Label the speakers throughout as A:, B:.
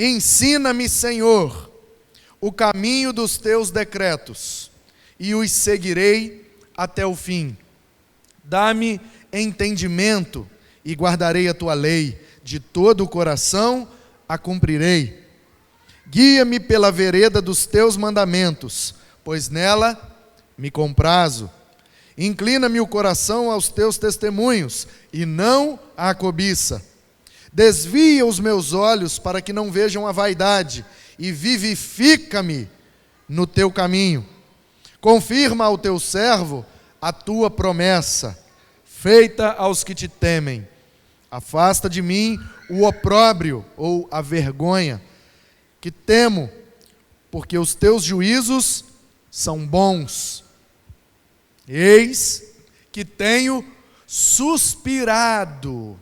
A: Ensina-me, Senhor, o caminho dos teus decretos, e os seguirei até o fim. Dá-me entendimento, e guardarei a tua lei, de todo o coração a cumprirei. Guia-me pela vereda dos teus mandamentos, pois nela me comprazo. Inclina-me o coração aos teus testemunhos, e não à cobiça. Desvia os meus olhos para que não vejam a vaidade, e vivifica-me no teu caminho. Confirma ao teu servo a tua promessa, feita aos que te temem. Afasta de mim o opróbrio ou a vergonha, que temo, porque os teus juízos são bons. Eis que tenho suspirado.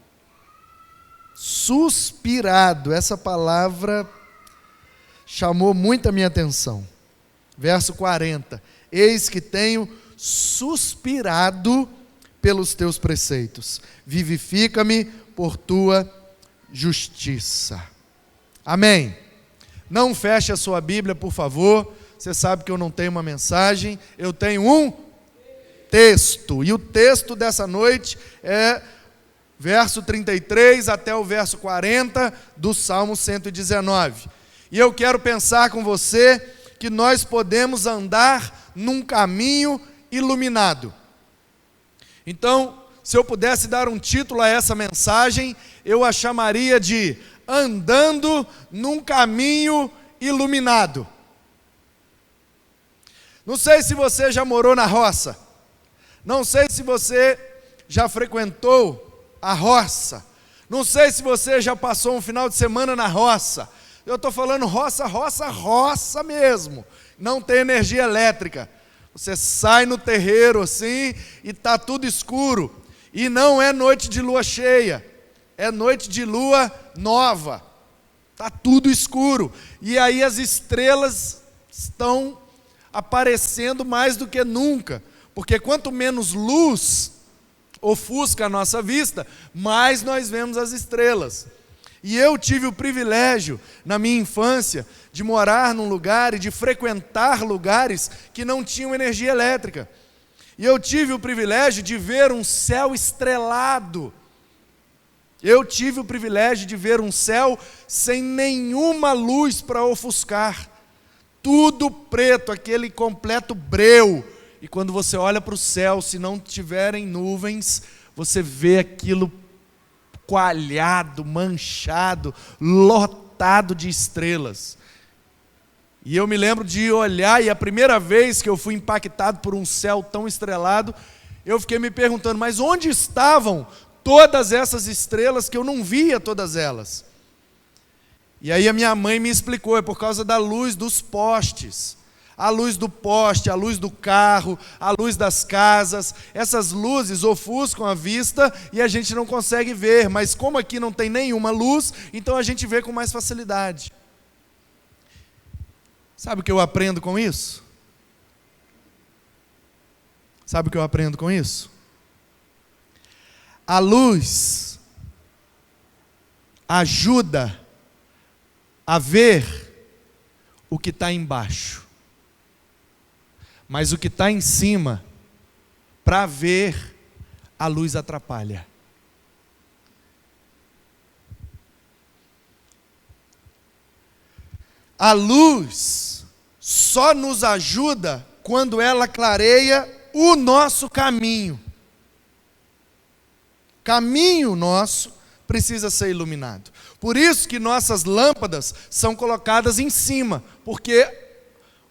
A: Suspirado, essa palavra chamou muito a minha atenção. Verso 40. Eis que tenho suspirado pelos teus preceitos. Vivifica-me por tua justiça. Amém. Não feche a sua Bíblia, por favor. Você sabe que eu não tenho uma mensagem, eu tenho um texto. E o texto dessa noite é verso 33 até o verso 40 do Salmo 119. E eu quero pensar com você que nós podemos andar num caminho iluminado. Então, se eu pudesse dar um título a essa mensagem, eu a chamaria de Andando num Caminho Iluminado. Não sei se você já morou na roça, não sei se você já frequentou a roça, não sei se você já passou um final de semana na roça. Eu estou falando roça, roça, roça mesmo, não tem energia elétrica. Você sai no terreiro assim e está tudo escuro. E não é noite de lua cheia, é noite de lua nova. Está tudo escuro. E aí as estrelas estão aparecendo mais do que nunca. Porque quanto menos luz ofusca a nossa vista, mais nós vemos as estrelas. E eu tive o privilégio, na minha infância, de morar num lugar e de frequentar lugares que não tinham energia elétrica. E eu tive o privilégio de ver um céu estrelado. Eu tive o privilégio de ver um céu sem nenhuma luz para ofuscar. Tudo preto, aquele completo breu. E quando você olha para o céu, se não tiverem nuvens, você vê aquilo coalhado, manchado, lotado de estrelas. E eu me lembro de olhar, e a primeira vez que eu fui impactado por um céu tão estrelado, eu fiquei me perguntando, mas onde estavam todas essas estrelas que eu não via todas elas? E aí a minha mãe me explicou, é por causa da luz dos postes. A luz do poste, a luz do carro, a luz das casas, essas luzes ofuscam a vista e a gente não consegue ver, mas como aqui não tem nenhuma luz, então a gente vê com mais facilidade. Sabe o que eu aprendo com isso? Sabe o que eu aprendo com isso? A luz ajuda a ver o que está embaixo. Mas o que está em cima, para ver, a luz atrapalha. A luz só nos ajuda quando ela clareia o nosso caminho. Caminho nosso precisa ser iluminado. Por isso que nossas lâmpadas são colocadas em cima, porque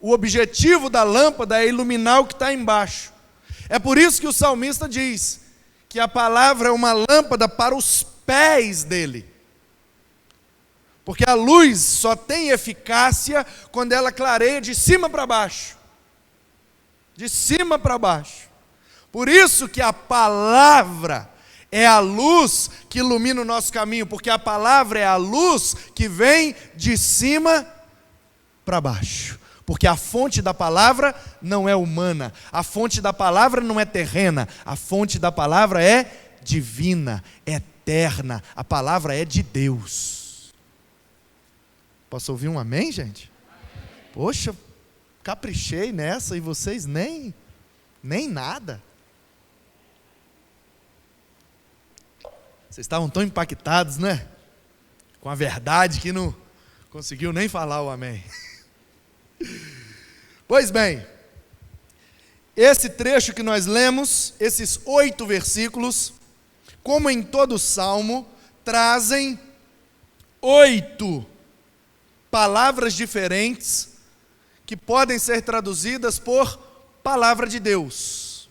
A: o objetivo da lâmpada é iluminar o que está embaixo. É por isso que o salmista diz que a palavra é uma lâmpada para os pés dele. Porque a luz só tem eficácia quando ela clareia de cima para baixo. De cima para baixo. Por isso que a palavra é a luz que ilumina o nosso caminho, porque a palavra é a luz que vem de cima para baixo. Porque a fonte da palavra não é humana, a fonte da palavra não é terrena, a fonte da palavra é divina, é eterna, a palavra é de Deus. Posso ouvir um amém, gente? Poxa, caprichei nessa e vocês nem nada. Vocês estavam tão impactados, né? Com a verdade que não conseguiu nem falar o amém. Pois bem, esse trecho que nós lemos, esses 8 versículos, como em todo salmo, trazem 8 palavras diferentes que podem ser traduzidas por palavra de Deus.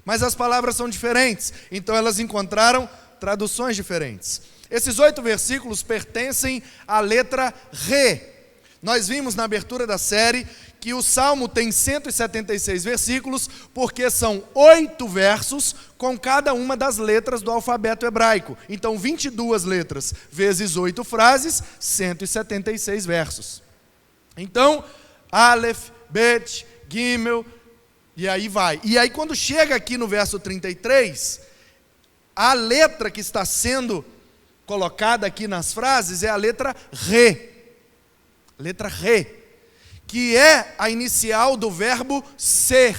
A: Mas as palavras são diferentes, então elas encontraram traduções diferentes. Esses 8 versículos pertencem à letra Re. Nós vimos na abertura da série que o Salmo tem 176 versículos, porque são 8 versos com cada uma das letras do alfabeto hebraico. Então, 22 letras vezes 8 frases, 176 versos. Então, Aleph, Bet, Gimel, e aí vai. E aí, quando chega aqui no verso 33, a letra que está sendo colocada aqui nas frases é a letra Re. Letra Re, que é a inicial do verbo ser.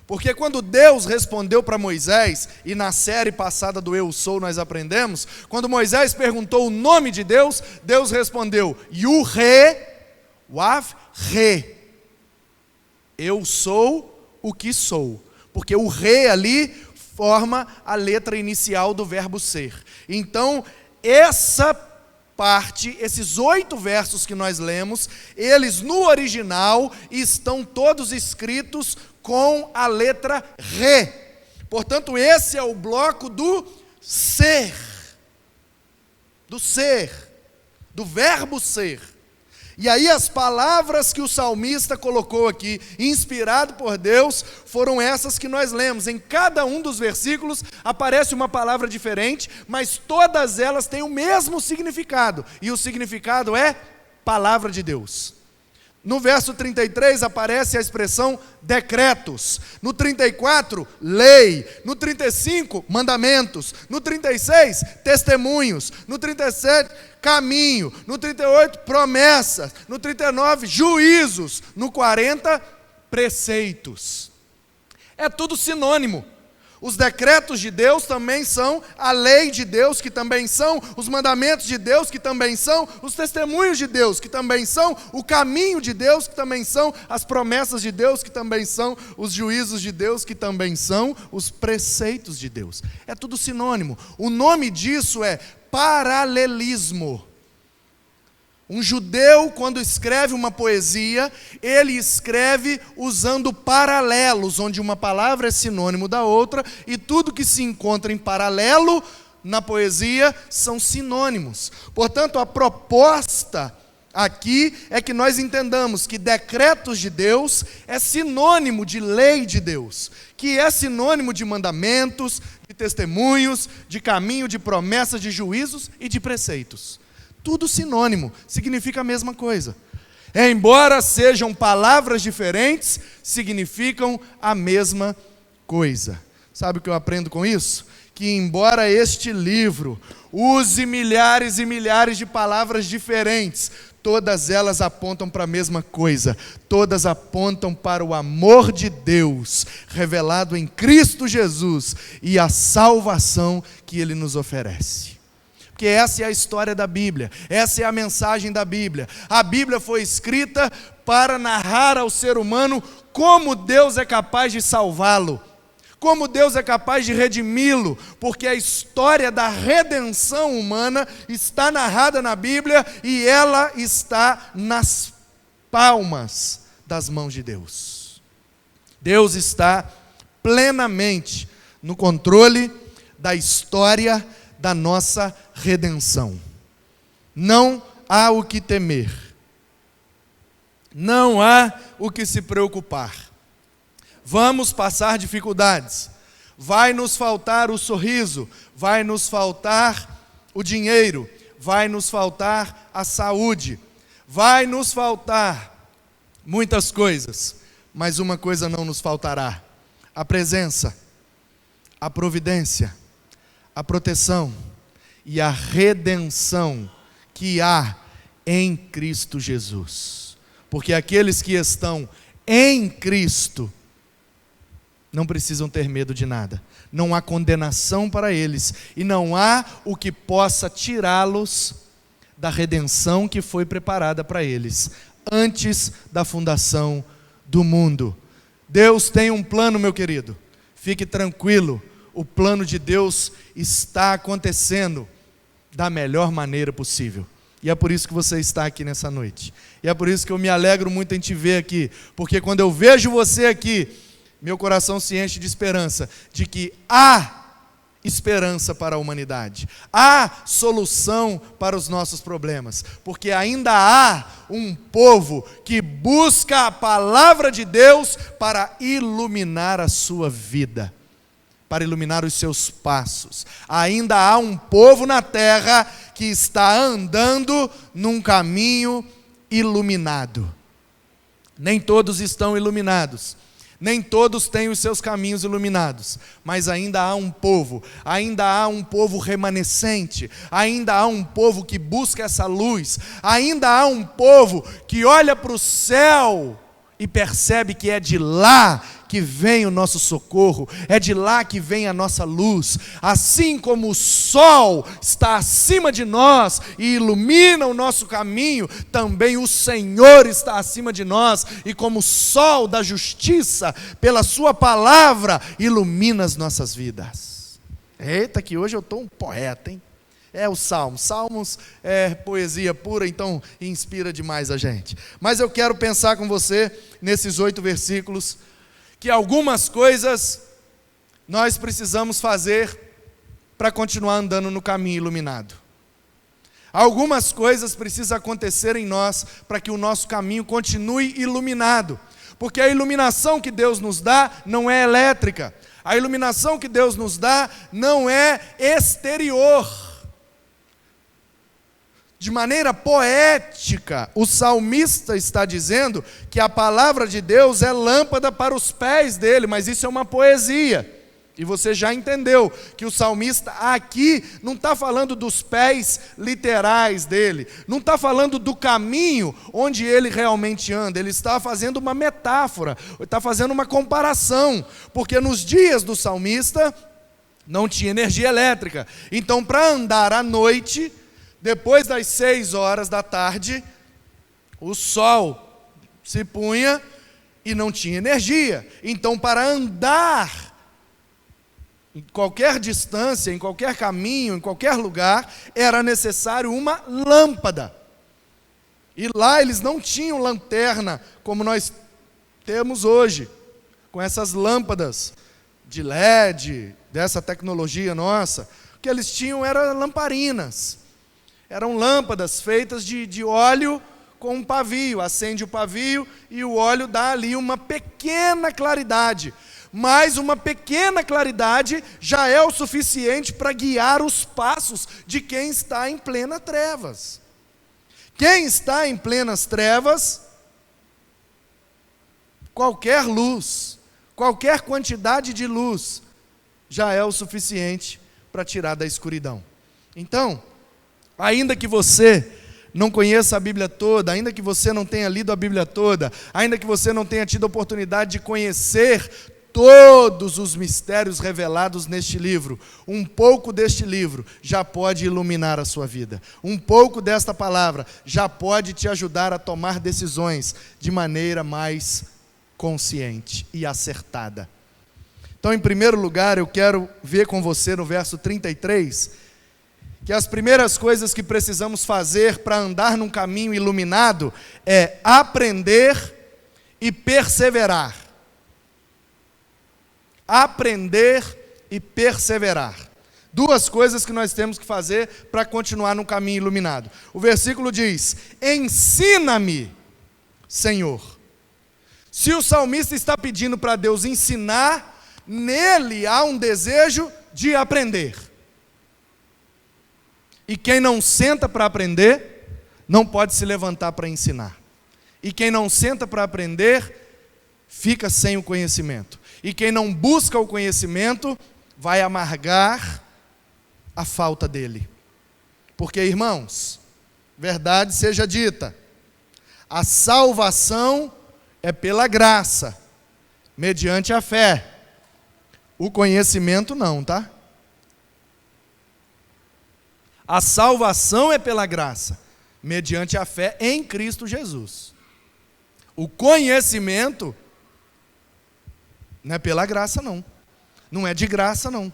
A: Porque quando Deus respondeu para Moisés, e na série passada do Eu Sou nós aprendemos, quando Moisés perguntou o nome de Deus, Deus respondeu, Yu-Re, Wav-Re. Eu sou o que sou. Porque o Re ali forma a letra inicial do verbo ser. Então, essa parte, esses 8 versos que nós lemos, eles no original estão todos escritos com a letra Re. Portanto, esse é o bloco do ser, do verbo ser. E aí as palavras que o salmista colocou aqui, inspirado por Deus, foram essas que nós lemos. Em cada um dos versículos aparece uma palavra diferente, mas todas elas têm o mesmo significado. E o significado é palavra de Deus. No verso 33 aparece a expressão decretos. No 34, lei. No 35, mandamentos. No 36, testemunhos. No 37, caminho. No 38, promessas. No 39, juízos. No 40, preceitos. É tudo sinônimo. Os decretos de Deus também são a lei de Deus, que também são os mandamentos de Deus, que também são os testemunhos de Deus, que também são o caminho de Deus, que também são as promessas de Deus, que também são os juízos de Deus, que também são os preceitos de Deus. É tudo sinônimo. O nome disso é paralelismo. Um judeu, quando escreve uma poesia, ele escreve usando paralelos, onde uma palavra é sinônimo da outra, e tudo que se encontra em paralelo na poesia são sinônimos. Portanto, a proposta aqui é que nós entendamos que decretos de Deus é sinônimo de lei de Deus, que é sinônimo de mandamentos, de testemunhos, de caminho, de promessas, de juízos e de preceitos. Tudo sinônimo, significa a mesma coisa. Embora sejam palavras diferentes, significam a mesma coisa. Sabe o que eu aprendo com isso? Que embora este livro use milhares e milhares de palavras diferentes, todas elas apontam para a mesma coisa. Todas apontam para o amor de Deus, revelado em Cristo Jesus, e a salvação que Ele nos oferece. Porque essa é a história da Bíblia, essa é a mensagem da Bíblia. A Bíblia foi escrita para narrar ao ser humano como Deus é capaz de salvá-lo, como Deus é capaz de redimi-lo, porque a história da redenção humana está narrada na Bíblia e ela está nas palmas das mãos de Deus. Deus está plenamente no controle da história da nossa redenção. Não há o que temer, não há o que se preocupar. Vamos passar dificuldades, vai nos faltar o sorriso, vai nos faltar o dinheiro, vai nos faltar a saúde, vai nos faltar muitas coisas, mas uma coisa não nos faltará: a presença, a providência, a proteção e a redenção que há em Cristo Jesus. Porque aqueles que estão em Cristo não precisam ter medo de nada. Não há condenação para eles e não há o que possa tirá-los da redenção que foi preparada para eles antes da fundação do mundo. Deus tem um plano, meu querido. Fique tranquilo, o plano de Deus está acontecendo da melhor maneira possível. E é por isso que você está aqui nessa noite. E é por isso que eu me alegro muito em te ver aqui, porque quando eu vejo você aqui, meu coração se enche de esperança, de que há esperança para a humanidade, há solução para os nossos problemas, porque ainda há um povo que busca a palavra de Deus para iluminar a sua vida, para iluminar os seus passos. Ainda há um povo na terra que está andando num caminho iluminado. Nem todos estão iluminados, nem todos têm os seus caminhos iluminados, mas ainda há um povo remanescente, ainda há um povo que busca essa luz, ainda há um povo que olha para o céu e percebe que é de lá que vem o nosso socorro, é de lá que vem a nossa luz. Assim como o sol está acima de nós e ilumina o nosso caminho, também o Senhor está acima de nós, e como o sol da justiça, pela sua palavra, ilumina as nossas vidas. Eita, que hoje eu estou um poeta, hein? É o Salmo. Salmos é poesia pura, então inspira demais a gente. Mas eu quero pensar com você, nesses 8 versículos, que algumas coisas nós precisamos fazer para continuar andando no caminho iluminado. Algumas coisas precisam acontecer em nós para que o nosso caminho continue iluminado. Porque a iluminação que Deus nos dá não é elétrica. A iluminação que Deus nos dá não é exterior. De maneira poética, o salmista está dizendo que a palavra de Deus é lâmpada para os pés dele, mas isso é uma poesia. E você já entendeu que o salmista aqui não está falando dos pés literais dele, não está falando do caminho onde ele realmente anda, ele está fazendo uma metáfora, está fazendo uma comparação, porque nos dias do salmista não tinha energia elétrica, então para andar à noite, depois das 6 horas da tarde, o sol se punha e não tinha energia. Então, para andar em qualquer distância, em qualquer caminho, em qualquer lugar, era necessário uma lâmpada. E lá eles não tinham lanterna como nós temos hoje, com essas lâmpadas de LED, dessa tecnologia nossa. O que eles tinham eram lamparinas. Eram lâmpadas feitas de óleo com um pavio. Acende o pavio e o óleo dá ali uma pequena claridade. Mas uma pequena claridade já é o suficiente para guiar os passos de quem está em plenas trevas. Quem está em plenas trevas, qualquer luz, qualquer quantidade de luz, já é o suficiente para tirar da escuridão. Então, ainda que você não conheça a Bíblia toda, ainda que você não tenha lido a Bíblia toda, ainda que você não tenha tido a oportunidade de conhecer todos os mistérios revelados neste livro, um pouco deste livro já pode iluminar a sua vida. Um pouco desta palavra já pode te ajudar a tomar decisões de maneira mais consciente e acertada. Então, em primeiro lugar, eu quero ver com você no verso 33, que as primeiras coisas que precisamos fazer para andar num caminho iluminado é aprender e perseverar. Aprender e perseverar. 2 coisas que nós temos que fazer para continuar num caminho iluminado. O versículo diz: ensina-me, Senhor. Se o salmista está pedindo para Deus ensinar, nele há um desejo de aprender. E quem não senta para aprender, não pode se levantar para ensinar. E quem não senta para aprender, fica sem o conhecimento. E quem não busca o conhecimento, vai amargar a falta dele. Porque, irmãos, verdade seja dita. A salvação é pela graça, mediante a fé. O conhecimento não, tá? A salvação é pela graça, mediante a fé em Cristo Jesus. O conhecimento não é pela graça, não. Não é de graça, não.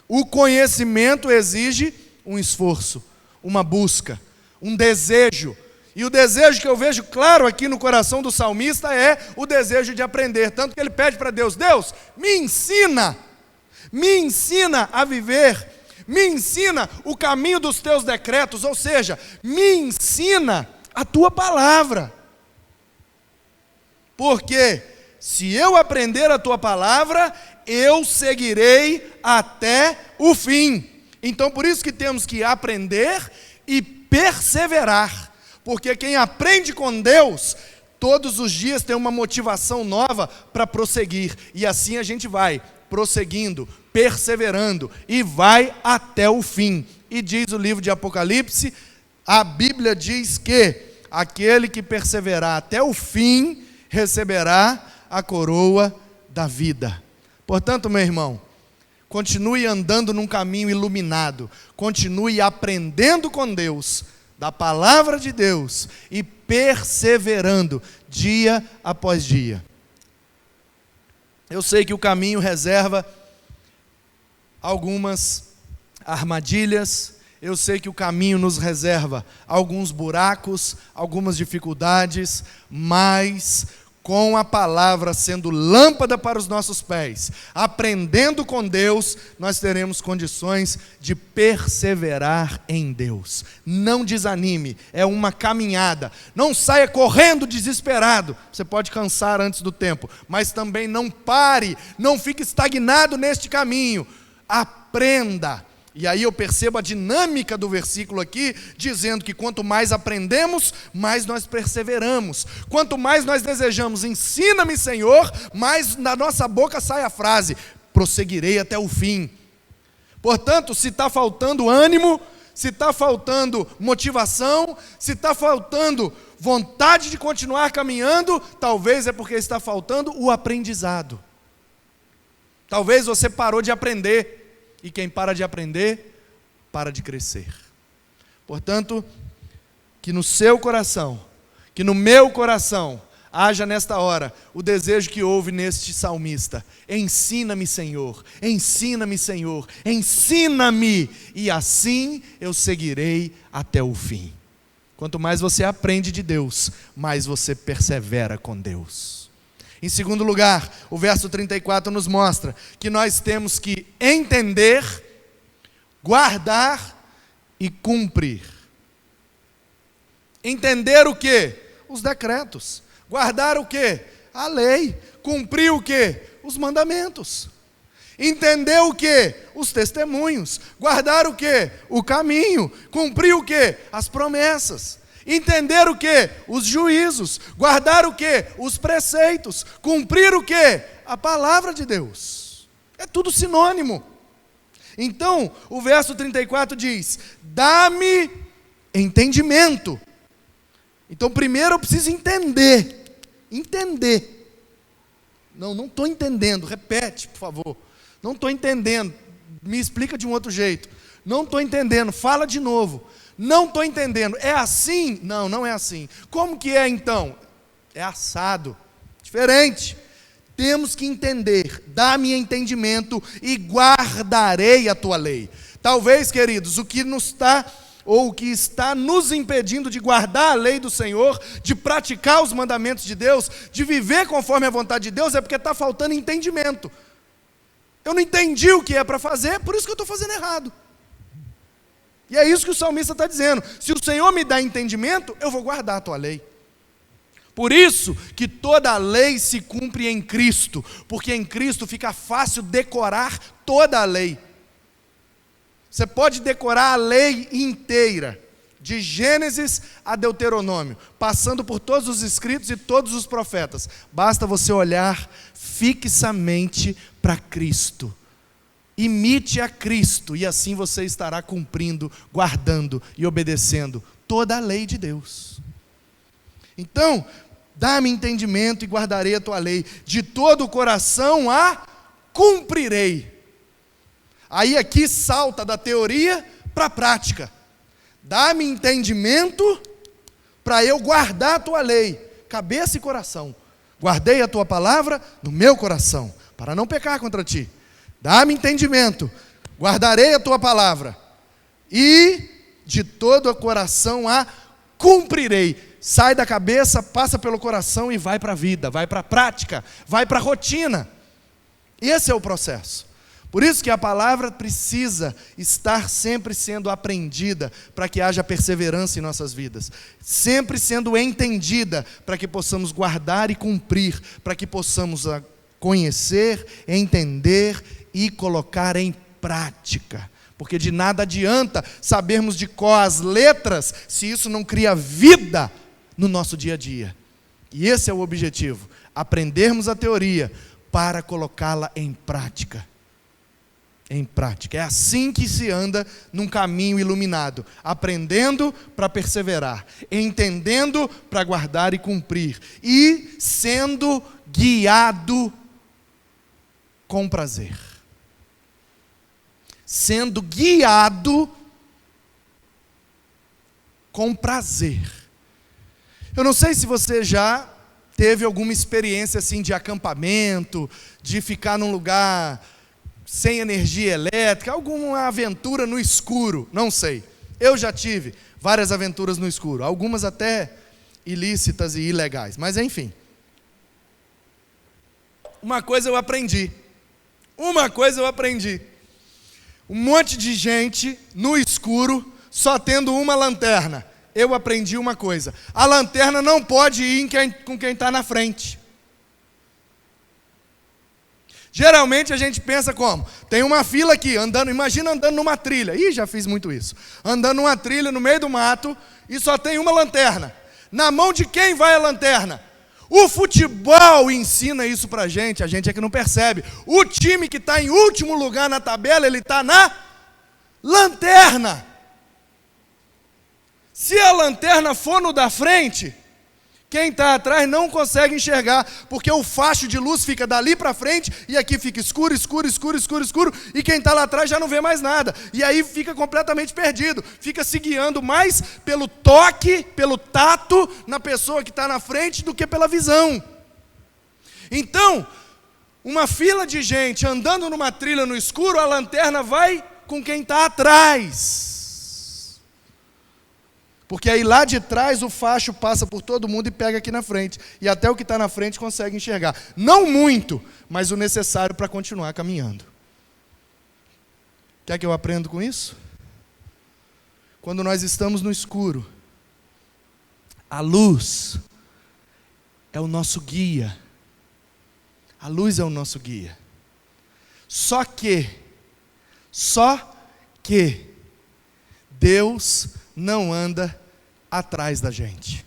A: O conhecimento exige um esforço, uma busca, um desejo. E o desejo que eu vejo claro aqui no coração do salmista é o desejo de aprender. Tanto que ele pede para Deus: Deus, me ensina a viver, me ensina o caminho dos teus decretos, ou seja, me ensina a tua palavra. Porque se eu aprender a tua palavra, eu seguirei até o fim. Então por isso que temos que aprender e perseverar. Porque quem aprende com Deus, todos os dias tem uma motivação nova para prosseguir. E assim a gente vai prosseguindo, perseverando e vai até o fim. E diz o livro de Apocalipse, a Bíblia diz que aquele que perseverar até o fim receberá a coroa da vida. Portanto, meu irmão, continue andando num caminho iluminado, continue aprendendo com Deus, da palavra de Deus, e perseverando dia após dia. Eu sei que o caminho reserva algumas armadilhas, eu sei que o caminho nos reserva alguns buracos, algumas dificuldades, mas com a palavra sendo lâmpada para os nossos pés, aprendendo com Deus, nós teremos condições de perseverar em Deus. Não desanime, é uma caminhada. Não saia correndo desesperado, você pode cansar antes do tempo, mas também não pare, não fique estagnado neste caminho. Aprenda. E aí eu percebo a dinâmica do versículo aqui, dizendo que quanto mais aprendemos, mais nós perseveramos. Quanto mais nós desejamos, ensina-me, Senhor, mais na nossa boca sai a frase: prosseguirei até o fim. Portanto, se está faltando ânimo, se está faltando motivação, se está faltando vontade de continuar caminhando, talvez é porque está faltando o aprendizado. Talvez você parou de aprender. E quem para de aprender, para de crescer. Portanto, que no seu coração, que no meu coração, haja nesta hora o desejo que houve neste salmista: ensina-me, Senhor, ensina-me, Senhor, ensina-me, e assim eu seguirei até o fim. Quanto mais você aprende de Deus, mais você persevera com Deus. Em segundo lugar, o verso 34 nos mostra que nós temos que entender, guardar e cumprir. Entender o quê? Os decretos. Guardar o quê? A lei. Cumprir o quê? Os mandamentos. Entender o quê? Os testemunhos. Guardar o quê? O caminho. Cumprir o quê? As promessas. Entender o quê? Os juízos. Guardar o quê? Os preceitos. Cumprir o quê? A palavra de Deus. É tudo sinônimo. Então, o verso 34 diz: dá-me entendimento. Então, primeiro eu preciso entender. Entender. Não estou entendendo. Repete, por favor. Não estou entendendo. Me explica de um outro jeito. Não estou entendendo. Fala de novo. Não estou entendendo, é assim? Não, não é assim. Como que é então? É assado, diferente. Temos que entender, dá-me entendimento e guardarei a tua lei. Talvez, queridos, o que está nos impedindo de guardar a lei do Senhor, de praticar os mandamentos de Deus, de viver conforme a vontade de Deus, é porque está faltando entendimento. Eu não entendi o que é para fazer, por isso que eu estou fazendo errado. E é isso que o salmista está dizendo: se o Senhor me dá entendimento, eu vou guardar a tua lei. Por isso que toda a lei se cumpre em Cristo, porque em Cristo fica fácil decorar toda a lei. Você pode decorar a lei inteira, de Gênesis a Deuteronômio, passando por todos os escritos e todos os profetas. Basta você olhar fixamente para Cristo. Imite a Cristo, e assim você estará cumprindo, guardando e obedecendo toda a lei de Deus. Então, dá-me entendimento e guardarei a tua lei, de todo o coração a cumprirei. Aí aqui salta da teoria para a prática. Dá-me entendimento para eu guardar a tua lei, cabeça e coração. Guardei a tua palavra no meu coração, para não pecar contra ti. Dá-me entendimento, guardarei a tua palavra, e de todo o coração a cumprirei. Sai da cabeça, passa pelo coração e vai para a vida, vai para a prática, vai para a rotina. Esse é o processo. Por isso que a palavra precisa estar sempre sendo aprendida, para que haja perseverança em nossas vidas. Sempre sendo entendida, para que possamos guardar e cumprir, para que possamos conhecer, entender e colocar em prática. Porque de nada adianta sabermos de cor as letras, se isso não cria vida no nosso dia a dia. E esse é o objetivo, aprendermos a teoria para colocá-la em prática. Em prática. É assim que se anda num caminho iluminado, aprendendo para perseverar, entendendo para guardar e cumprir, e sendo guiado com prazer. Sendo guiado com prazer. Eu não sei se você já teve alguma experiência assim de acampamento, de ficar num lugar sem energia elétrica, alguma aventura no escuro, não sei. Eu já tive várias aventuras no escuro, algumas até ilícitas e ilegais, mas enfim. Uma coisa eu aprendi. Um monte de gente no escuro, só tendo uma lanterna. Eu aprendi uma coisa: a lanterna não pode ir com quem está na frente. Geralmente a gente pensa como? Tem uma fila aqui, andando, imagina andando numa trilha. Ih, já fiz muito isso. Andando numa trilha no meio do mato e só tem uma lanterna. Na mão de quem vai a lanterna? O futebol ensina isso pra gente, a gente é que não percebe. O time que está em último lugar na tabela, ele está na lanterna. Se a lanterna for no da frente, quem está atrás não consegue enxergar, porque o facho de luz fica dali para frente, e aqui fica escuro, e quem está lá atrás já não vê mais nada, e aí fica completamente perdido, fica se guiando mais pelo toque, pelo tato, na pessoa que está na frente, do que pela visão. Então, uma fila de gente andando numa trilha no escuro, a lanterna vai com quem está atrás. Porque aí lá de trás o facho passa por todo mundo e pega aqui na frente. E até o que está na frente consegue enxergar. Não muito, mas o necessário para continuar caminhando. Quer que eu aprenda com isso? Quando nós estamos no escuro, a luz é o nosso guia. A luz é o nosso guia. Só que Deus não anda atrás da gente.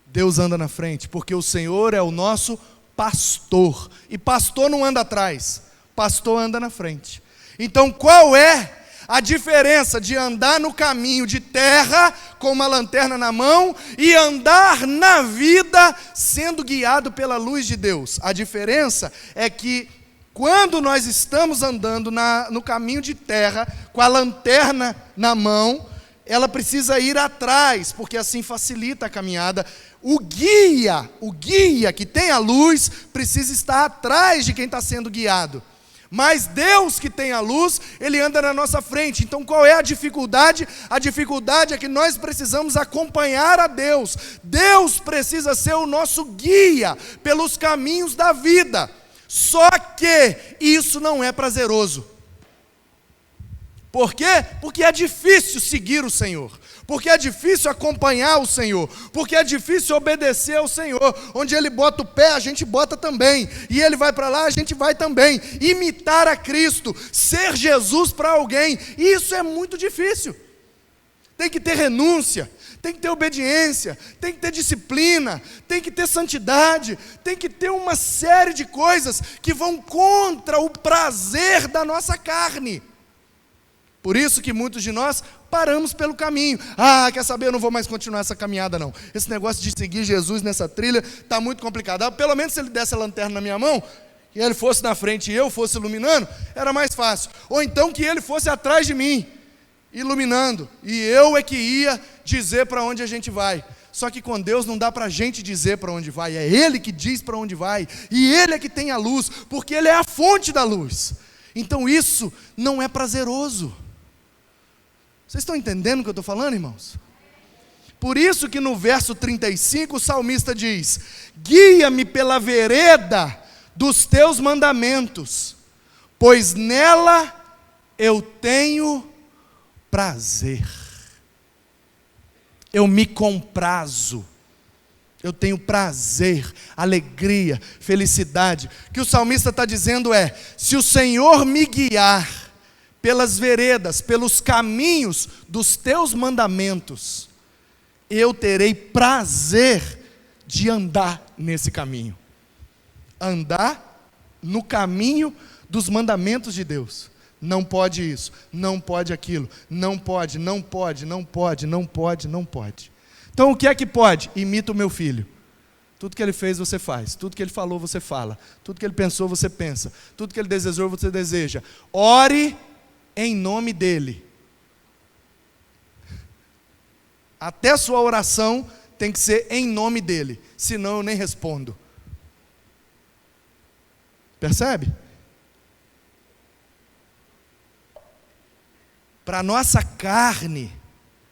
A: Deus anda na frente, porque o Senhor é o nosso pastor. E pastor não anda atrás, pastor anda na frente. Então qual é a diferença de andar no caminho de terra com uma lanterna na mão e andar na vida sendo guiado pela luz de Deus? A diferença é que quando nós estamos andando no caminho de terra, com a lanterna na mão, ela precisa ir atrás, porque assim facilita a caminhada. O guia que tem a luz, precisa estar atrás de quem está sendo guiado. Mas Deus que tem a luz, Ele anda na nossa frente. Então qual é a dificuldade? A dificuldade é que nós precisamos acompanhar a Deus. Deus precisa ser o nosso guia pelos caminhos da vida. Só que isso não é prazeroso. Por quê? Porque é difícil seguir o Senhor. Porque é difícil acompanhar o Senhor. Porque é difícil obedecer ao Senhor. Onde Ele bota o pé, a gente bota também. E Ele vai para lá, a gente vai também. Imitar a Cristo, ser Jesus para alguém, isso é muito difícil. Tem que ter renúncia, tem que ter obediência, tem que ter disciplina, tem que ter santidade, tem que ter uma série de coisas que vão contra o prazer da nossa carne. Por isso que muitos de nós paramos pelo caminho. Quer saber, eu não vou mais continuar essa caminhada não. Esse negócio de seguir Jesus nessa trilha está muito complicado. Pelo menos se ele desse a lanterna na minha mão, e ele fosse na frente e eu fosse iluminando, era mais fácil. Ou então que ele fosse atrás de mim, iluminando, e eu é que ia dizer para onde a gente vai. Só que com Deus não dá para a gente dizer para onde vai, é Ele que diz para onde vai, e Ele é que tem a luz, porque Ele é a fonte da luz. Então isso não é prazeroso. Vocês estão entendendo o que eu estou falando, irmãos? Por isso que no verso 35 o salmista diz: guia-me pela vereda dos teus mandamentos, pois nela eu tenho prazer. Eu me comprazo. Eu tenho prazer, alegria, felicidade. O que o salmista está dizendo é: se o Senhor me guiar pelas veredas, pelos caminhos dos teus mandamentos, eu terei prazer de andar nesse caminho. Andar no caminho dos mandamentos de Deus. Não pode isso, não pode aquilo, não pode, não pode, não pode, não pode, não pode. Então o que é que pode? Imita o meu filho. Tudo que ele fez você faz, tudo que ele falou você fala, tudo que ele pensou você pensa, tudo que ele desejou você deseja. Ore em nome dele. Até a sua oração tem que ser em nome dele, senão eu nem respondo. Percebe? Para a nossa carne,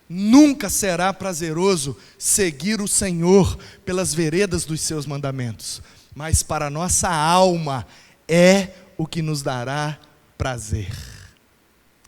A: nunca será prazeroso seguir o Senhor pelas veredas dos seus mandamentos, mas para a nossa alma é o que nos dará prazer.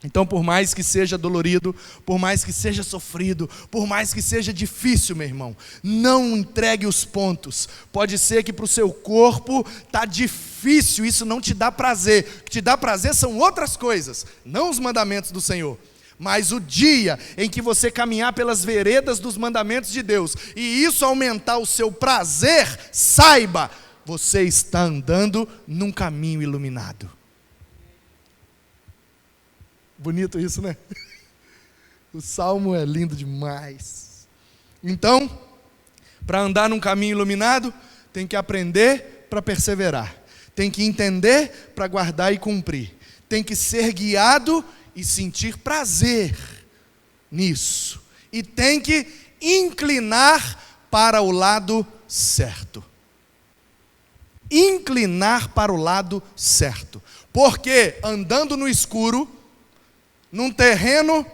A: Então, por mais que seja dolorido, por mais que seja sofrido, por mais que seja difícil, meu irmão, não entregue os pontos. Pode ser que para o seu corpo está difícil, isso não te dá prazer. O que te dá prazer são outras coisas, não os mandamentos do Senhor. Mas o dia em que você caminhar pelas veredas dos mandamentos de Deus, e isso aumentar o seu prazer, saiba, você está andando num caminho iluminado. Bonito isso, né? O salmo é lindo demais. Então, para andar num caminho iluminado, tem que aprender para perseverar. Tem que entender para guardar e cumprir. Tem que ser guiado e sentir prazer nisso. E tem que inclinar para o lado certo. Inclinar para o lado certo. Porque andando no escuro, num terreno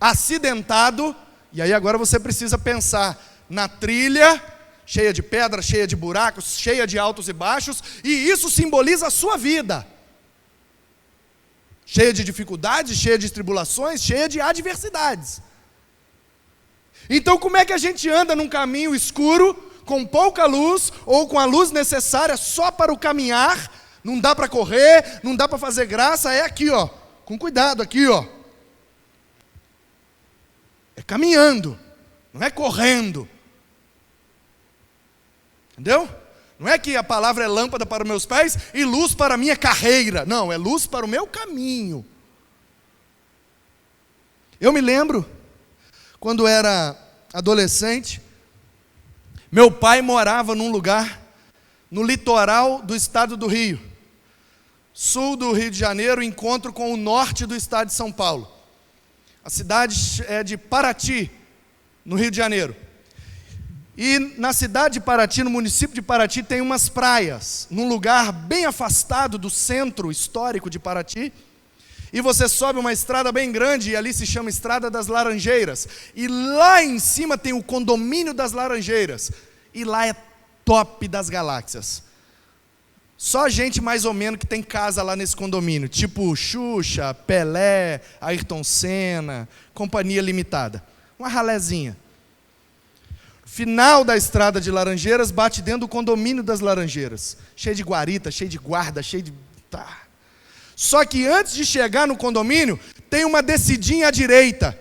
A: acidentado, e aí agora você precisa pensar na trilha, cheia de pedras, cheia de buracos, cheia de altos e baixos, e isso simboliza a sua vida. Cheia de dificuldades, cheia de tribulações, cheia de adversidades. Então como é que a gente anda num caminho escuro, com pouca luz, ou com a luz necessária só para o caminhar? Não dá para correr, não dá para fazer graça, é aqui ó, com cuidado aqui ó. É caminhando, não é correndo. Entendeu? Não é que a palavra é lâmpada para os meus pés e luz para a minha carreira. Não, é luz para o meu caminho. Eu me lembro, quando era adolescente, meu pai morava num lugar no litoral do estado do Rio. Sul do Rio de Janeiro, encontro com o norte do estado de São Paulo. A cidade é de Paraty, no Rio de Janeiro. E na cidade de Paraty, no município de Paraty, tem umas praias, num lugar bem afastado do centro histórico de Paraty. E você sobe uma estrada bem grande, e ali se chama Estrada das Laranjeiras. E lá em cima tem o condomínio das Laranjeiras. E lá é top das galáxias. Só gente mais ou menos que tem casa lá nesse condomínio, tipo Xuxa, Pelé, Ayrton Senna, Companhia Limitada. Uma ralézinha. Final da Estrada de Laranjeiras, bate dentro do condomínio das Laranjeiras. Cheio de guarita, cheio de guarda, cheio de... Tá. Só que antes de chegar no condomínio, tem uma descidinha à direita.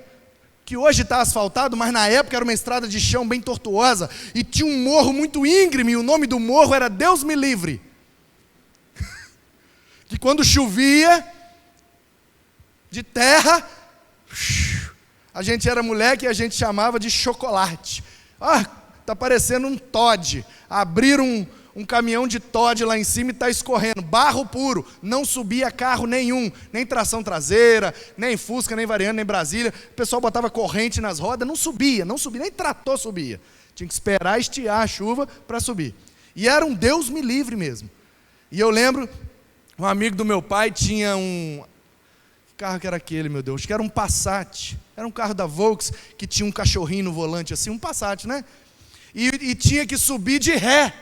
A: que hoje está asfaltado, mas na época era uma estrada de chão bem tortuosa, e tinha um morro muito íngreme, e o nome do morro era Deus me livre. Que quando chovia, de terra, a gente era moleque e a gente chamava de chocolate. Está parecendo um Toddy. Abriram um caminhão de Toddy lá em cima e está escorrendo. Barro puro. Não subia carro nenhum. Nem tração traseira, nem Fusca, nem Variante, nem Brasília. O pessoal botava corrente nas rodas. Não subia. Nem trator subia. Tinha que esperar estiar a chuva para subir. E era um Deus me livre mesmo. E eu lembro, um amigo do meu pai tinha um... Que carro que era aquele, meu Deus? Acho que era um Passat. Era um carro da Volks que tinha um cachorrinho no volante assim. Um Passat, né? E tinha que subir de ré.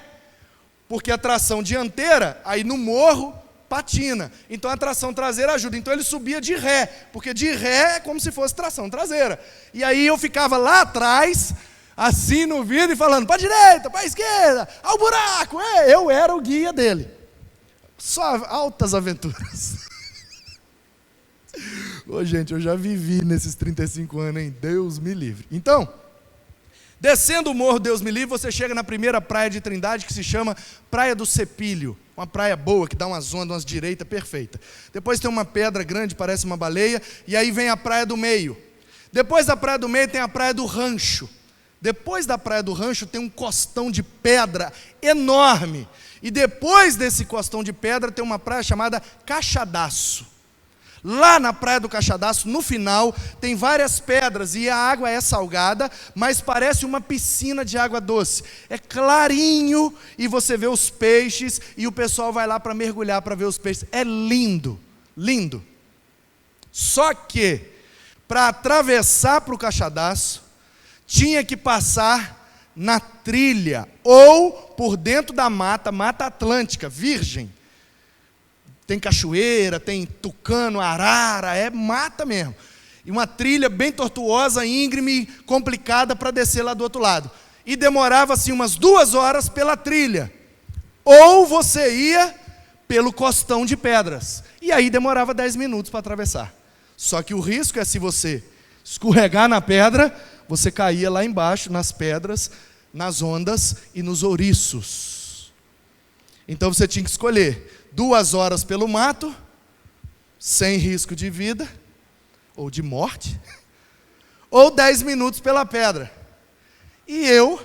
A: Porque a tração dianteira, aí no morro, patina. Então a tração traseira ajuda. Então ele subia de ré, porque de ré é como se fosse tração traseira. E aí eu ficava lá atrás, assim no vidro, e falando, para a direita, para a esquerda, ao buraco. Eu era o guia dele. Só altas aventuras. Ô gente, eu já vivi nesses 35 anos, hein? Deus me livre. Então... Descendo o morro, Deus me livre, você chega na primeira praia de Trindade, que se chama Praia do Cepilho. Uma praia boa, que dá umas ondas, umas direitas, perfeita. Depois tem uma pedra grande, parece uma baleia, e aí vem a Praia do Meio. Depois da Praia do Meio tem a Praia do Rancho. Depois da Praia do Rancho tem um costão de pedra enorme. E depois desse costão de pedra tem uma praia chamada Caixadaço. Lá na Praia do Caixadaço, no final, tem várias pedras e a água é salgada, mas parece uma piscina de água doce. É clarinho e você vê os peixes e o pessoal vai lá para mergulhar para ver os peixes. É lindo, lindo. Só que, para atravessar para o Caixadaço, tinha que passar na trilha ou por dentro da mata atlântica, virgem. Tem cachoeira, tem tucano, arara, é mata mesmo. E uma trilha bem tortuosa, íngreme, complicada para descer lá do outro lado. E demorava assim umas 2 horas pela trilha. Ou você ia pelo costão de pedras. E aí demorava 10 minutos para atravessar. Só que o risco é se você escorregar na pedra, você caía lá embaixo, nas pedras, nas ondas e nos ouriços. Então você tinha que escolher 2 horas pelo mato, sem risco de vida, ou de morte, ou 10 minutos pela pedra. E eu,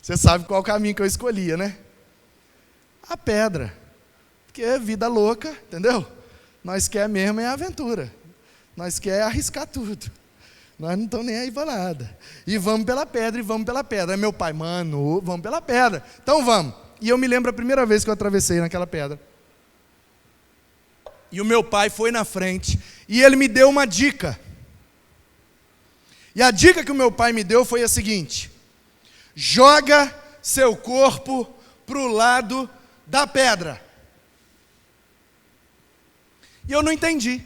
A: você sabe qual caminho que eu escolhia, né? A pedra, porque é vida louca, entendeu? Nós quer mesmo é aventura, nós quer arriscar tudo, nós não estamos nem aí para nada. E vamos pela pedra, e vamos pela pedra. Aí meu pai, mano, vamos pela pedra, então vamos. E eu me lembro a primeira vez que eu atravessei naquela pedra. E o meu pai foi na frente, e ele me deu uma dica. E a dica que o meu pai me deu foi a seguinte: joga seu corpo para o lado da pedra. E eu não entendi.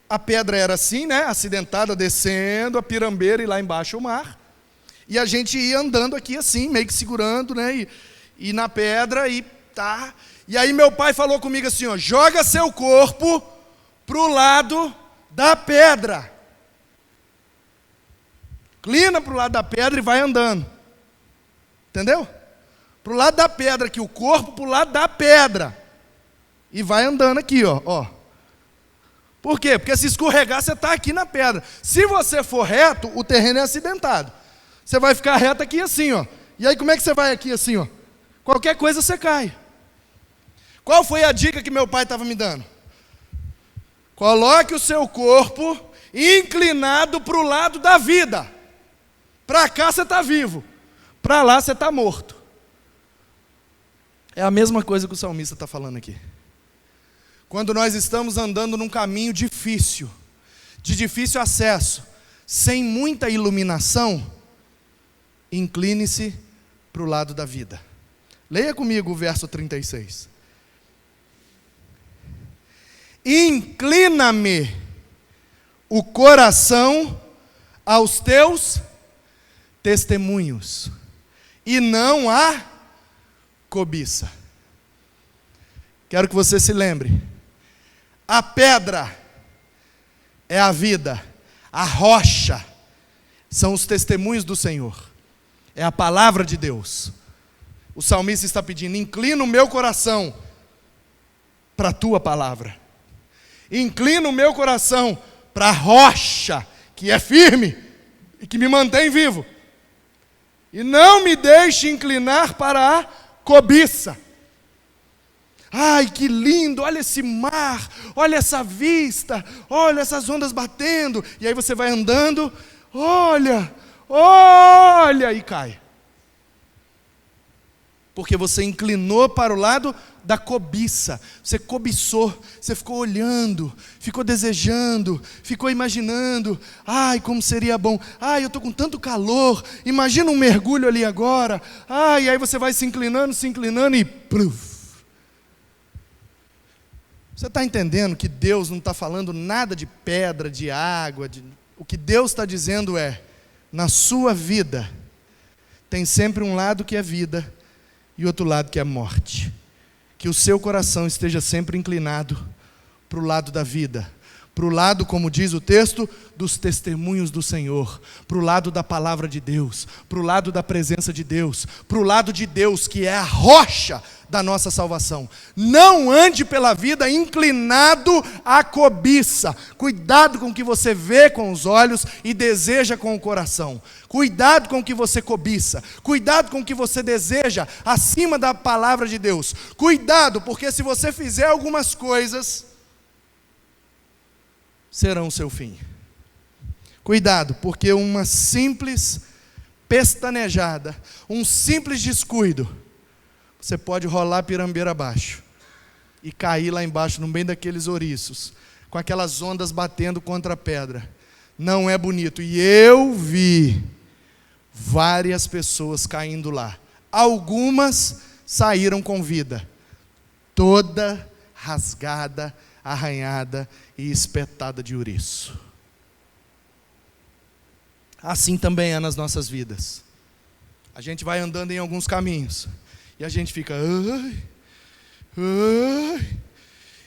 A: A pedra era assim, né? Acidentada, descendo, a pirambeira e lá embaixo o mar. E a gente ia andando aqui assim, meio que segurando, né? E na pedra, e tá. E aí meu pai falou comigo assim, ó, joga seu corpo pro lado da pedra. Inclina pro lado da pedra e vai andando. Entendeu? Pro lado da pedra aqui, o corpo pro lado da pedra. E vai andando aqui, ó. Por quê? Porque se escorregar, você está aqui na pedra. Se você for reto, o terreno é acidentado. Você vai ficar reto aqui assim, ó. E aí como é que você vai aqui assim, ó? Qualquer coisa você cai. Qual foi a dica que meu pai estava me dando? Coloque o seu corpo inclinado para o lado da vida. Para cá você está vivo, para lá você está morto. É a mesma coisa que o salmista está falando aqui. Quando nós estamos andando num caminho difícil, de difícil acesso, sem muita iluminação, incline-se para o lado da vida. Leia comigo o verso 36. Inclina-me o coração aos teus testemunhos, e não a cobiça. Quero que você se lembre. A pedra é a vida, A rocha são os testemunhos do Senhor, é a palavra de Deus. O salmista está pedindo: inclina o meu coração para a tua palavra, inclina o meu coração para a rocha que é firme e que me mantém vivo, e não me deixe inclinar para a cobiça. Ai, que lindo, olha esse mar, olha essa vista, olha essas ondas batendo, e aí você vai andando, olha, e cai. Porque você inclinou para o lado da cobiça, você cobiçou, você ficou olhando, ficou desejando, ficou imaginando: ai, como seria bom, ai, eu estou com tanto calor, imagina um mergulho ali agora, ai, aí você vai se inclinando e pluf. Você está entendendo que Deus não está falando nada de pedra, de água, o que Deus está dizendo é: na sua vida, tem sempre um lado que é vida, e outro lado que é morte. Que o seu coração esteja sempre inclinado para o lado da vida, para o lado, como diz o texto, dos testemunhos do Senhor, para o lado da palavra de Deus, para o lado da presença de Deus, para o lado de Deus, que é a rocha da nossa salvação. Não ande pela vida inclinado à cobiça. Cuidado com o que você vê com os olhos e deseja com o coração. Cuidado com o que você cobiça. Cuidado com o que você deseja acima da palavra de Deus. Cuidado, porque se você fizer algumas coisas, serão o seu fim. Cuidado, porque uma simples pestanejada, um simples descuido, você pode rolar a pirambeira abaixo e cair lá embaixo, no meio daqueles ouriços, com aquelas ondas batendo contra a pedra. Não é bonito. E eu vi várias pessoas caindo lá. Algumas saíram com vida, toda rasgada, arranhada e espetada de ouriço. Assim também é nas nossas vidas. A gente vai andando em alguns caminhos e a gente fica: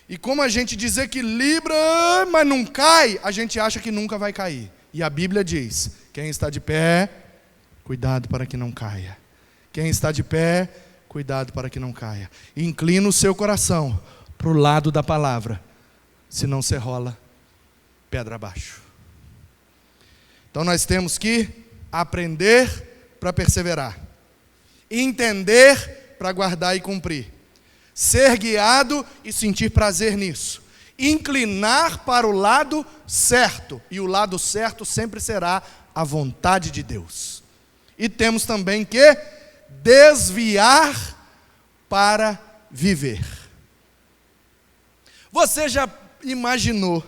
A: e como a gente desequilibra, mas não cai, a gente acha que nunca vai cair. E a Bíblia diz: quem está de pé, cuidado para que não caia. Quem está de pé, cuidado para que não caia. Inclina o seu coração para o lado da palavra, senão você rola pedra abaixo. Então nós temos que aprender para perseverar, entender para guardar e cumprir, ser guiado e sentir prazer nisso, inclinar para o lado certo, e o lado certo sempre será a vontade de Deus. E temos também que desviar para viver. Você já imaginou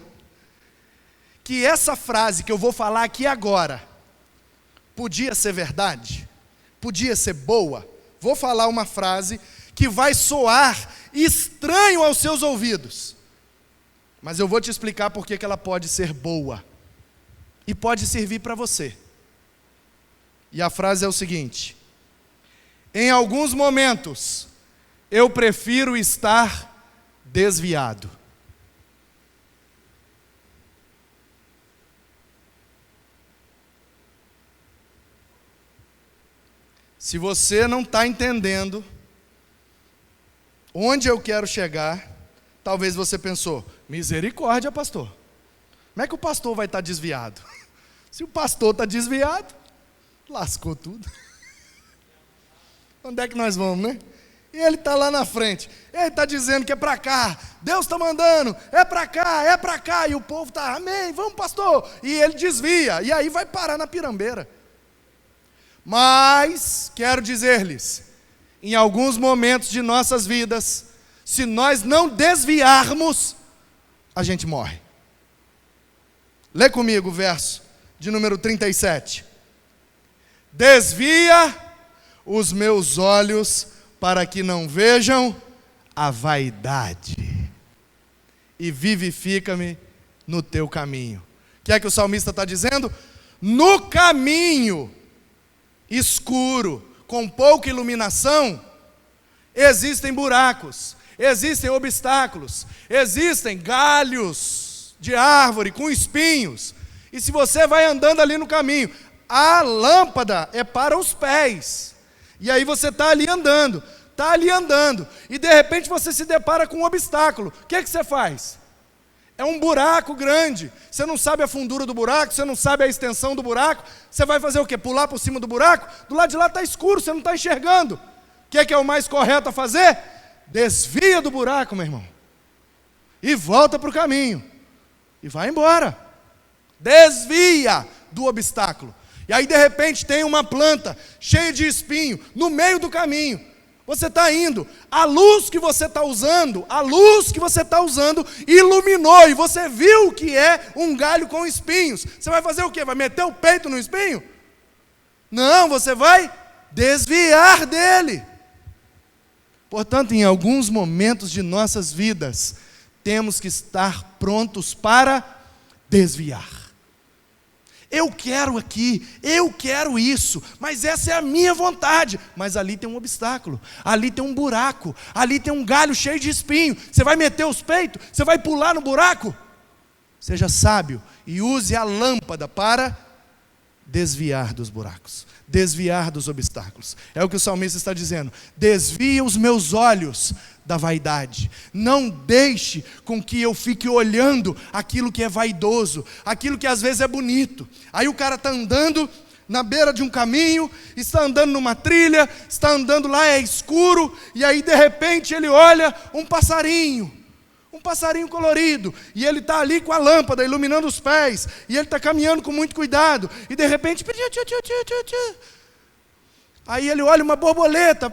A: que essa frase que eu vou falar aqui agora podia ser verdade? Podia ser boa? Vou falar uma frase que vai soar estranho aos seus ouvidos, mas eu vou te explicar por que ela pode ser boa e pode servir para você. E a frase é o seguinte: em alguns momentos eu prefiro estar desviado. Se você não está entendendo onde eu quero chegar, talvez você pensou: misericórdia, pastor. Como é que o pastor vai estar desviado? Se o pastor está desviado, lascou tudo. Onde é que nós vamos, né? E ele está lá na frente, ele está dizendo que é para cá, Deus está mandando, é para cá, e o povo está: amém, vamos pastor, e ele desvia, e aí vai parar na pirambeira. Mas, quero dizer-lhes, em alguns momentos de nossas vidas, se nós não desviarmos, a gente morre. Lê comigo o verso de número 37. Desvia os meus olhos para que não vejam a vaidade, e vivifica-me no teu caminho. O que é que o salmista está dizendo? No caminho escuro, com pouca iluminação, existem buracos, existem obstáculos, existem galhos de árvore com espinhos, E se você vai andando ali no caminho, a lâmpada é para os pés. E aí você está ali andando, e de repente você se depara com um obstáculo. O que é que você faz? É um buraco grande, você não sabe a fundura do buraco, você não sabe a extensão do buraco, você vai fazer o quê? Pular por cima do buraco? Do lado de lá está escuro, você não está enxergando. O que é o mais correto a fazer? Desvia do buraco, meu irmão, e volta para o caminho, e vai embora. Desvia do obstáculo. E aí de repente tem uma planta cheia de espinho no meio do caminho. Você está indo, a luz que você está usando, iluminou, e você viu que é um galho com espinhos. Você vai fazer o quê? Vai meter o peito no espinho? Não, você vai desviar dele. Portanto, em alguns momentos de nossas vidas, temos que estar prontos para desviar. Eu quero aqui, eu quero isso, mas essa é a minha vontade. Mas ali tem um obstáculo, ali tem um buraco, ali tem um galho cheio de espinho. Você vai meter os peitos? Você vai pular no buraco? Seja sábio e use a lâmpada para desviar dos buracos, desviar dos obstáculos. É o que o salmista está dizendo: desvia os meus olhos da vaidade, não deixe com que eu fique olhando aquilo que é vaidoso, aquilo que às vezes é bonito. Aí o cara está andando na beira de um caminho, está andando numa trilha, está andando lá, é escuro, e aí de repente ele olha um passarinho colorido, e ele está ali com a lâmpada iluminando os pés, e ele está caminhando com muito cuidado, e de repente, aí ele olha uma borboleta,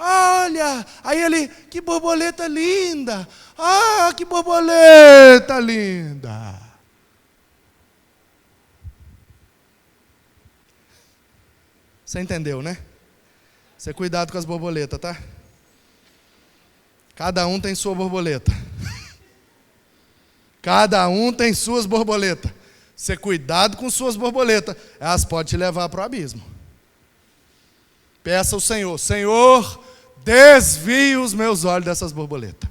A: olha, aí ele, que borboleta linda, que borboleta linda. Você entendeu, né? Você cuidado com as borboletas, tá? Cada um tem sua borboleta. Cada um tem suas borboletas. Você cuidado com suas borboletas, elas podem te levar para o abismo. Peça ao Senhor: Senhor, desvie os meus olhos dessas borboletas.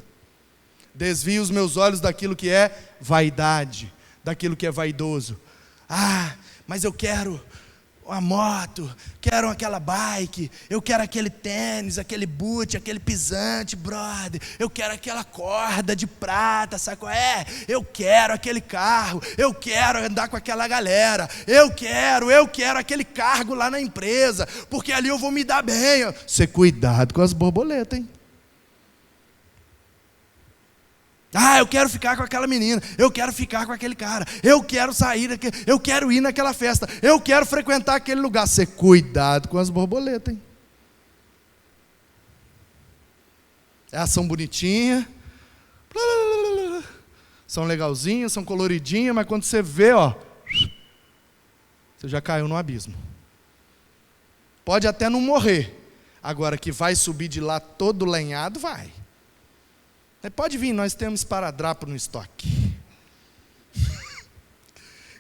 A: Desvie os meus olhos daquilo que é vaidade, daquilo que é vaidoso. Mas eu quero uma moto, quero aquela bike, eu quero aquele tênis, aquele boot, aquele pisante, brother, eu quero aquela corda de prata, sabe qual é? Eu quero aquele carro, eu quero andar com aquela galera, eu quero aquele cargo lá na empresa, porque ali eu vou me dar bem. Você cuidado com as borboletas, hein? Eu quero ficar com aquela menina, eu quero ficar com aquele cara, eu quero sair daqui, eu quero ir naquela festa, eu quero frequentar aquele lugar. Você cuidado com as borboletas, hein? Elas são bonitinhas, são legalzinhas, são coloridinhas, mas quando você vê, você já caiu no abismo. Pode até não morrer, agora que vai subir de lá todo lenhado, vai. Pode vir, nós temos esparadrapo no estoque.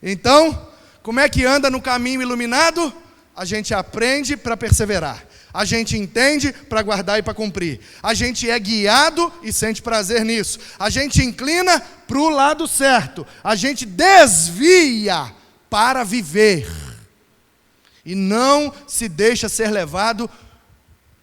A: Então, como é que anda no caminho iluminado? A gente aprende para perseverar. A gente entende para guardar e para cumprir. A gente é guiado e sente prazer nisso. A gente inclina para o lado certo. A gente desvia para viver. E não se deixa ser levado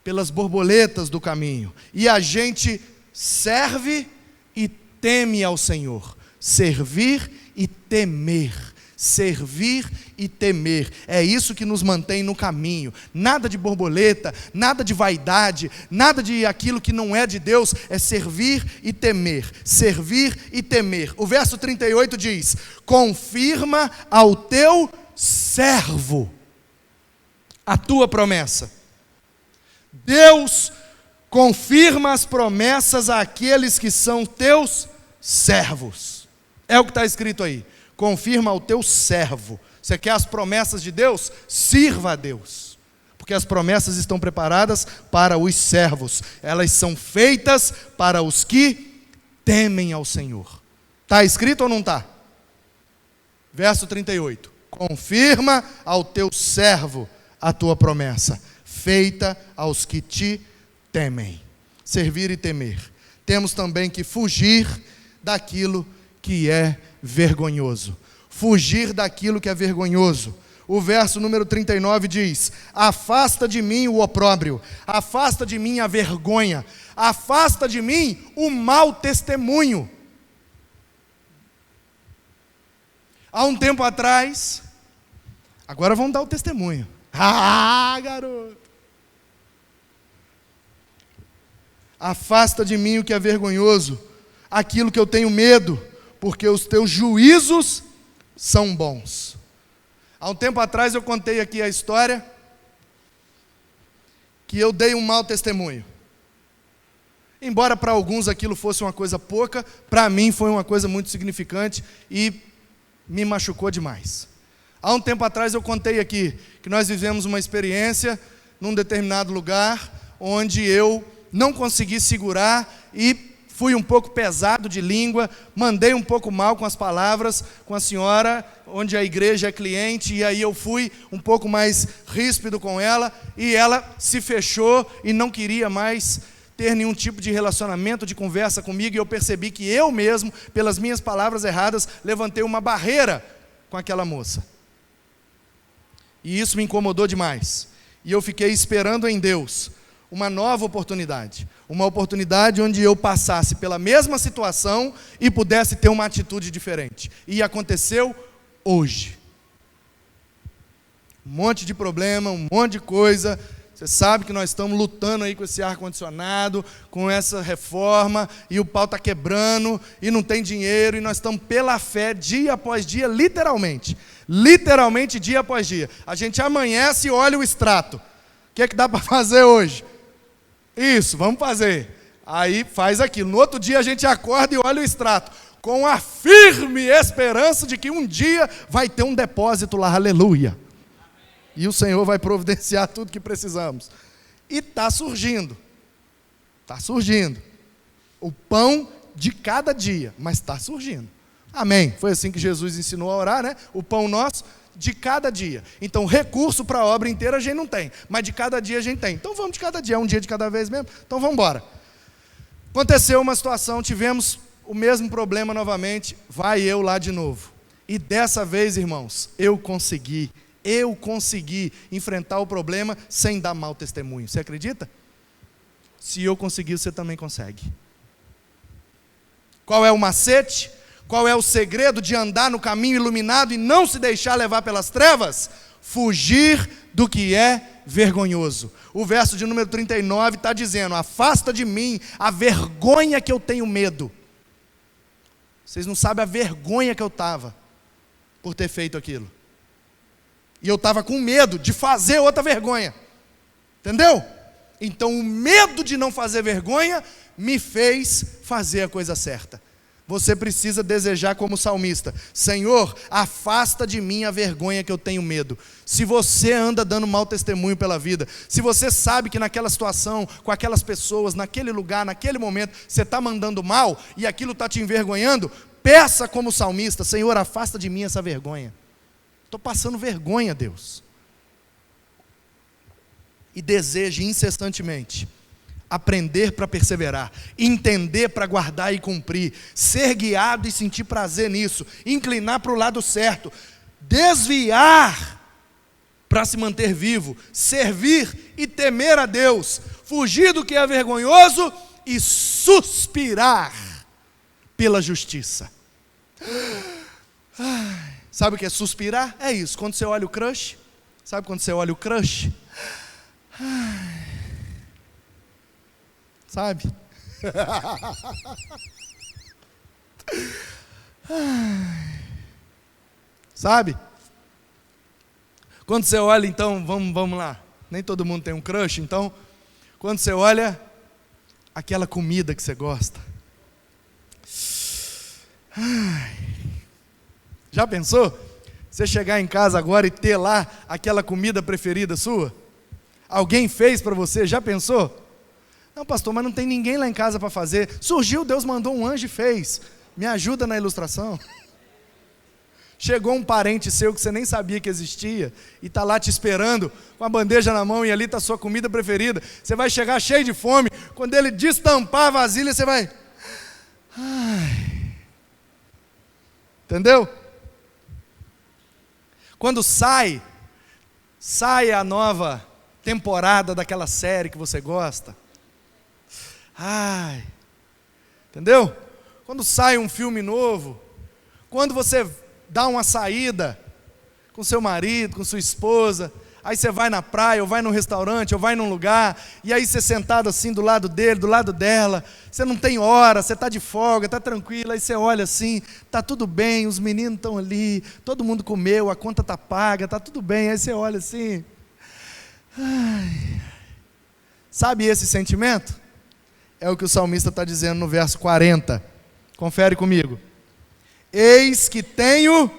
A: pelas borboletas do caminho. E a gente serve e teme ao Senhor. Servir e temer. Servir e temer. É isso que nos mantém no caminho. Nada de borboleta, nada de vaidade, nada de aquilo que não é de Deus. É servir e temer. Servir e temer. O verso 38 diz: confirma ao teu servo a tua promessa. Deus confirma as promessas àqueles que são teus servos. É o que está escrito aí. Confirma ao teu servo. Você quer as promessas de Deus? Sirva a Deus. Porque as promessas estão preparadas para os servos. Elas são feitas para os que temem ao Senhor. Está escrito ou não está? Verso 38. Confirma ao teu servo a tua promessa, feita aos que te temem. Servir e temer. Temos também que fugir daquilo que é vergonhoso. fugir daquilo que é vergonhoso. O verso número 39 diz: afasta de mim o opróbrio, afasta de mim a vergonha, afasta de mim o mau testemunho. Há um tempo atrás, agora vamos dar o testemunho. Ah, garoto! Afasta de mim o que é vergonhoso, aquilo que eu tenho medo, porque os teus juízos são bons. Há um tempo atrás eu contei aqui a história que eu dei um mau testemunho. Embora para alguns aquilo fosse uma coisa pouca, para mim foi uma coisa muito significante e me machucou demais. Há um tempo atrás eu contei aqui que nós vivemos uma experiência num determinado lugar onde eu não consegui segurar e fui um pouco pesado de língua, mandei um pouco mal com as palavras com a senhora, onde a igreja é cliente, e aí eu fui um pouco mais ríspido com ela, e ela se fechou e não queria mais ter nenhum tipo de relacionamento, de conversa comigo, e eu percebi que eu mesmo, pelas minhas palavras erradas, levantei uma barreira com aquela moça. E isso me incomodou demais. E eu fiquei esperando em Deus uma nova oportunidade. Uma oportunidade onde eu passasse pela mesma situação e pudesse ter uma atitude diferente. E aconteceu hoje. Um monte de problema, um monte de coisa. Você sabe que nós estamos lutando aí com esse ar-condicionado, com essa reforma, e o pau está quebrando, e não tem dinheiro, e nós estamos pela fé, dia após dia, literalmente dia após dia. A gente amanhece e olha o extrato. O que é que dá para fazer hoje? Isso, vamos fazer. Aí faz aquilo. No outro dia a gente acorda e olha o extrato, com a firme esperança de que um dia vai ter um depósito lá, aleluia. E o Senhor vai providenciar tudo que precisamos. E está surgindo. Está surgindo. O pão de cada dia, mas está surgindo. Amém. Foi assim que Jesus ensinou a orar, né? O pão nosso de cada dia. Então, recurso para a obra inteira a gente não tem, mas de cada dia a gente tem. Então vamos de cada dia, um dia de cada vez mesmo. Então vamos embora. Aconteceu uma situação, tivemos o mesmo problema novamente, vai eu lá de novo. E dessa vez, irmãos, eu consegui enfrentar o problema sem dar mau testemunho. Você acredita? Se eu conseguir, você também consegue. Qual é o macete? Qual é o segredo de andar no caminho iluminado e não se deixar levar pelas trevas? Fugir do que é vergonhoso. O verso de número 39 está dizendo: afasta de mim a vergonha que eu tenho medo. Vocês não sabem a vergonha que eu estava por ter feito aquilo. E eu estava com medo de fazer outra vergonha. Entendeu? Então o medo de não fazer vergonha me fez fazer a coisa certa. Você precisa desejar como salmista: Senhor, afasta de mim a vergonha que eu tenho medo. Se você anda dando mau testemunho pela vida, se você sabe que naquela situação, com aquelas pessoas, naquele lugar, naquele momento, você está mandando mal e aquilo está te envergonhando, peça como salmista: Senhor, afasta de mim essa vergonha. Estou passando vergonha, Deus. E deseje incessantemente aprender para perseverar, entender para guardar e cumprir, ser guiado e sentir prazer nisso, inclinar para o lado certo, desviar para se manter vivo, servir e temer a Deus, fugir do que é vergonhoso e suspirar pela justiça. Sabe o que é suspirar? É isso, quando você olha o crush, sabe quando você olha o crush? Sabe? Sabe? Quando você olha, então, vamos lá. Nem todo mundo tem um crush, então, quando você olha aquela comida que você gosta. Já pensou? Você chegar em casa agora e ter lá aquela comida preferida sua? Alguém fez para você, já pensou? Não, pastor, mas não tem ninguém lá em casa para fazer. Surgiu, Deus mandou um anjo e fez. Me ajuda na ilustração. Chegou um parente seu que você nem sabia que existia e está lá te esperando com a bandeja na mão e ali está a sua comida preferida. Você vai chegar cheio de fome. Quando ele destampar a vasilha, você vai... Ai. Entendeu? Quando sai a nova temporada daquela série que você gosta. Ai, entendeu? Quando sai um filme novo, quando você dá uma saída com seu marido, com sua esposa, aí você vai na praia, ou vai num restaurante, ou vai num lugar, e aí você sentado assim do lado dele, do lado dela, você não tem hora, você está de folga, está tranquilo, aí você olha assim, está tudo bem, os meninos estão ali, todo mundo comeu, a conta está paga, está tudo bem, aí você olha assim. Ai. Sabe esse sentimento? É o que o salmista está dizendo no verso 40. Confere comigo. Eis que tenho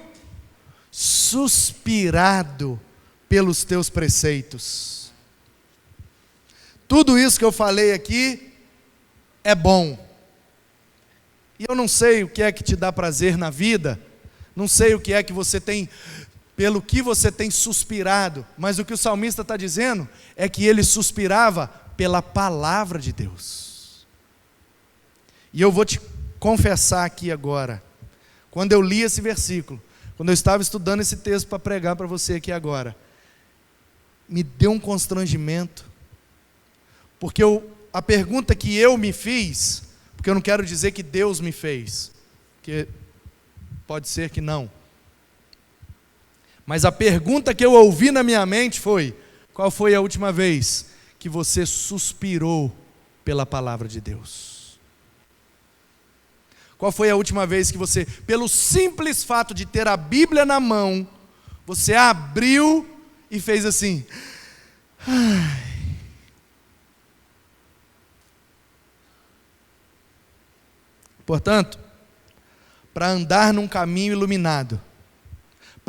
A: suspirado pelos teus preceitos. Tudo isso que eu falei aqui é bom. E eu não sei o que é que te dá prazer na vida, não sei o que é que você tem, pelo que você tem suspirado, mas o que o salmista está dizendo é que ele suspirava pela palavra de Deus. E eu vou te confessar aqui agora, quando eu li esse versículo, quando eu estava estudando esse texto para pregar para você aqui agora, me deu um constrangimento, porque a pergunta que eu me fiz, porque eu não quero dizer que Deus me fez, porque pode ser que não, mas a pergunta que eu ouvi na minha mente foi: qual foi a última vez que você suspirou pela palavra de Deus? Qual foi a última vez que você, pelo simples fato de ter a Bíblia na mão, você abriu e fez assim? Ai. Portanto, para andar num caminho iluminado,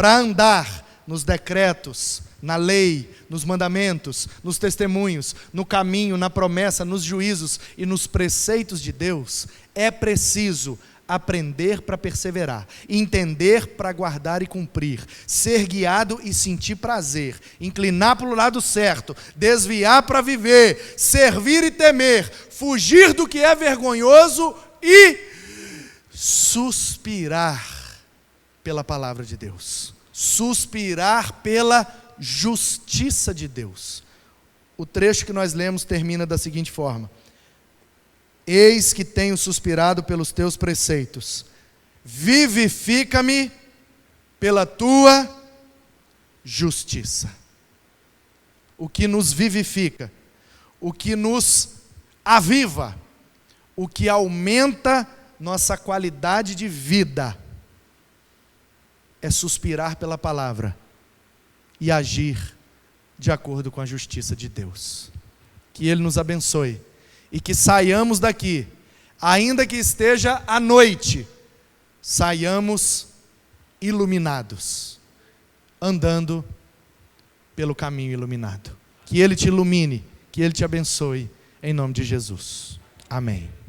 A: para andar nos decretos, na lei, nos mandamentos, nos testemunhos, no caminho, na promessa, nos juízos e nos preceitos de Deus, é preciso aprender para perseverar, entender para guardar e cumprir, ser guiado e sentir prazer, inclinar para o lado certo, desviar para viver, servir e temer, fugir do que é vergonhoso e suspirar pela palavra de Deus, suspirar pela justiça de Deus. O trecho que nós lemos termina da seguinte forma: eis que tenho suspirado pelos teus preceitos, vivifica-me pela tua justiça. O que nos vivifica, o que nos aviva, o que aumenta nossa qualidade de vida, é suspirar pela palavra e agir de acordo com a justiça de Deus. Que Ele nos abençoe e que saiamos daqui, ainda que esteja à noite, saiamos iluminados, andando pelo caminho iluminado. Que Ele te ilumine, que Ele te abençoe, em nome de Jesus. Amém.